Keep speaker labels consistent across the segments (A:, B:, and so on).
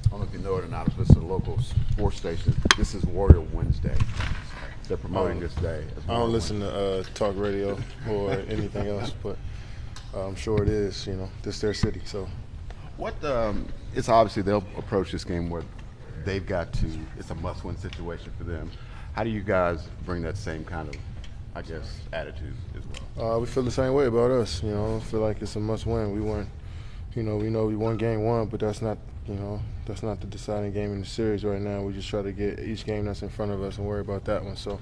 A: I don't know if you know it or not. I was listening to local sports stations. This is Warrior Wednesday. They're promoting this day.
B: I don't listen to talk radio or anything else, but I'm sure it is. This is their city. So
A: What? It's obviously they'll approach this game where they've got to. It's a must-win situation for them. How do you guys bring that same kind of, I guess, attitude as well?
B: we feel the same way about us. Feel like it's a must-win. We weren't. We know we won game one, but that's not. That's not the deciding game in the series right now. We just try to get each game that's in front of us and worry about that one. So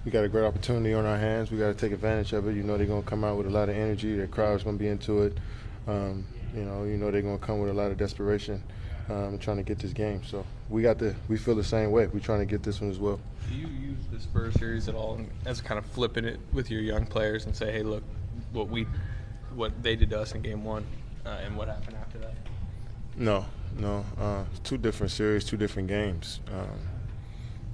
B: we got a great opportunity on our hands. We got to take advantage of it. They're going to come out with a lot of energy. Their crowd's going to be into it. They're going to come with a lot of desperation trying to get this game. So we feel the same way. We're trying to get this one as well.
C: Do you use the Spurs series at all as kind of flipping it with your young players and say, hey, look, what they did to us in game one and what happened after that?
B: No. Two different series, two different games.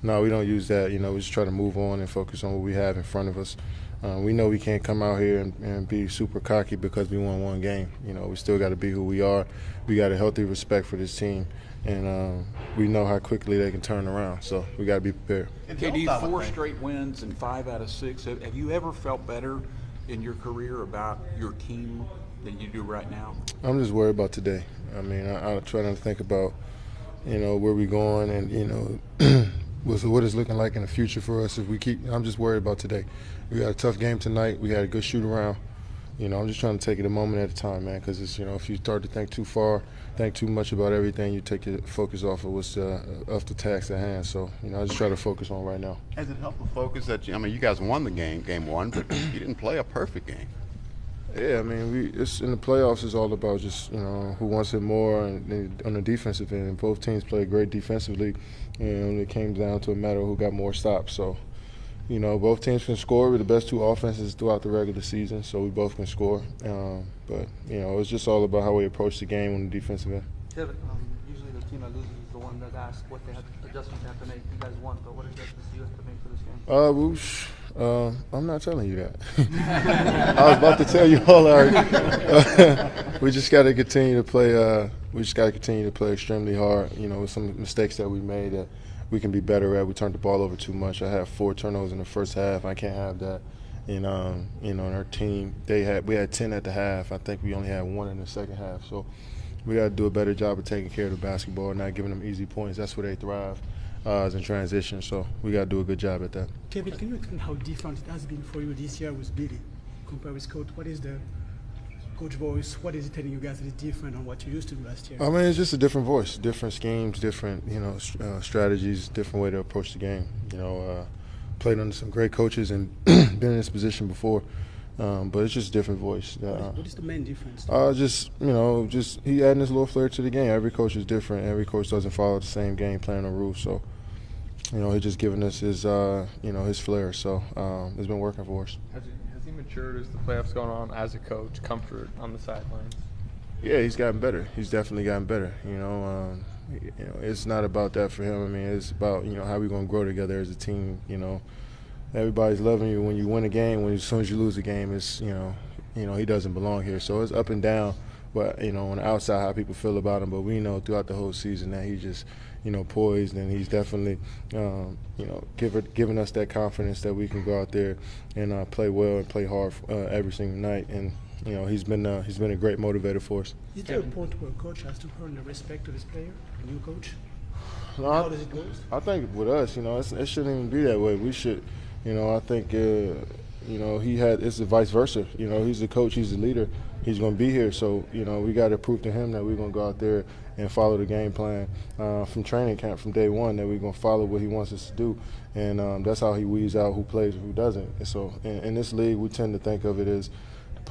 B: No, we don't use that. We just try to move on and focus on what we have in front of us. We know we can't come out here and be super cocky because we won one game. We still got to be who we are. We got a healthy respect for this team, and we know how quickly they can turn around. So we got to be prepared.
D: KD, 4 straight wins and 5 out of 6. Have you ever felt better in your career about your team than you do right now?
B: I'm just worried about today. I try not to think about, where we're going and, what it's looking like in the future for us if we keep. I'm just worried about today. We got a tough game tonight. We had a good shoot around. I'm just trying to take it a moment at a time, man, because it's, if you start to think too far, think too much about everything, you take your focus off of what's off the task at hand. So, I just try to focus on right now.
A: Has it helped the focus that you guys won the game one, but you didn't play a perfect game?
B: Yeah, it's in the playoffs. It's all about just who wants it more and on the defensive end. And both teams played great defensively, and it came down to a matter of who got more stops. So, both teams can score. We're the best two offenses throughout the regular season, so we both can score. But it's just all about how we approach the game on the defensive end.
E: Kevin, usually the team that loses is the one that asks what adjustments they have to make. You guys won, but what adjustments do you have to make for this game?
B: I'm not telling you that. I was about to tell you all our. We just got to continue to play. We just got to continue to play extremely hard. With some mistakes that we made that we can be better at. We turned the ball over too much. I had 4 turnovers in the first half. I can't have that. And our team, we had 10 at the half. I think we only had 1 in the second half. So we got to do a better job of taking care of the basketball and not giving them easy points. That's where they thrive. As in transition, so we got to do a good job at that.
F: Kevin, can you explain how different it has been for you this year with Billy compared with Coach? What is the coach voice? What is it telling you guys that is different on what you used to do last year?
B: It's just a different voice, different schemes, different strategies, different way to approach the game. Played under some great coaches and been in this position before, but it's just a different voice.
F: What is the main difference?
B: Just he adding this little flair to the game. Every coach is different. Every coach doesn't follow the same game plan or rules. So, he's just giving us his his flair. So it's been working for us.
C: Has he matured as the playoffs going on as a coach, comfort on the sidelines?
B: Yeah, he's gotten better. He's definitely gotten better. It's not about that for him. It's about how we're going to grow together as a team. Everybody's loving you when you win a game. As soon as you lose a game, it's he doesn't belong here. So it's up and down. But on the outside, how people feel about him. But we know throughout the whole season that he just poised, and he's definitely giving us that confidence that we can go out there and play well and play hard every single night. And he's been a great motivator for us.
F: Is there a point where a coach has to earn the respect of his player, a new coach?
B: No,
F: How does it go?
B: I think with us, it shouldn't even be that way. We should, I think, it's the vice versa. He's the coach, he's the leader. He's going to be here, so we got to prove to him that we're going to go out there and follow the game plan from training camp from day one. That we're going to follow what he wants us to do, and that's how he weeds out who plays and who doesn't. And so in this league, we tend to think of it as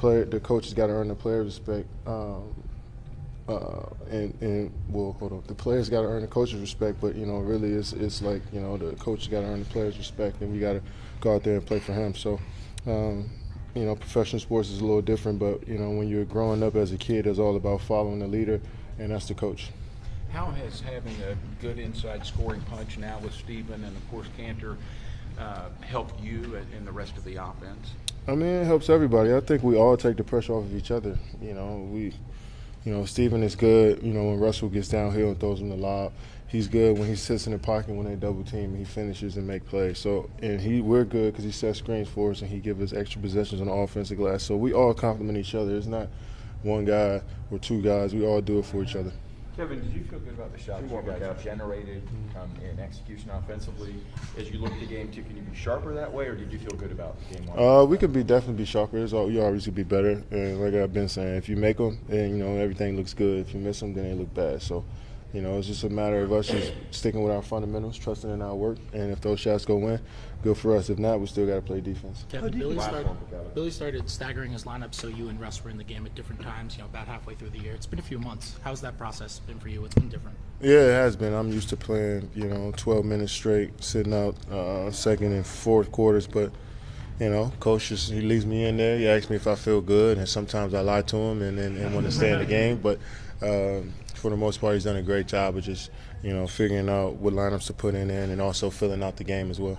B: the coach has got to earn the player respect. The players got to earn the coach's respect, but really it's like the coach got to earn the players' respect, and we got to go out there and play for him. So, professional sports is a little different, but when you're growing up as a kid, it's all about following the leader, and that's the coach.
D: How has having a good inside scoring punch now with Steven and of course Cantor helped you and the rest of the offense?
B: It helps everybody. I think we all take the pressure off of each other. Steven is good, when Russell gets downhill and throws him the lob. He's good when he sits in the pocket when they double team and he finishes and make plays. So, and we're good because he sets screens for us and he gives us extra possessions on the offensive glass. So we all complement each other. It's not one guy or two guys. We all do it for each other.
G: Kevin, did you feel good about the shots you guys generated in execution offensively? As you look at the game, too, can you be sharper that way, or did you feel good about game one?
B: We could definitely be sharper. You always could be better. And like I've been saying, if you make them, then everything looks good. If you miss them, then they look bad. So, it's just a matter of us just sticking with our fundamentals, trusting in our work, and if those shots go in, good for us. If not, we still got to play defense.
H: Kevin, Billy started staggering his lineup so you and Russ were in the game at different times, about halfway through the year. It's been a few months. How's that process been for you? It's been different.
B: Yeah, it has been. I'm used to playing, 12 minutes straight, sitting out second and fourth quarters, but coach he leaves me in there. He asks me if I feel good, and sometimes I lie to him and want to stay in the game. But for the most part, he's done a great job of just figuring out what lineups to put in and also filling out the game as well.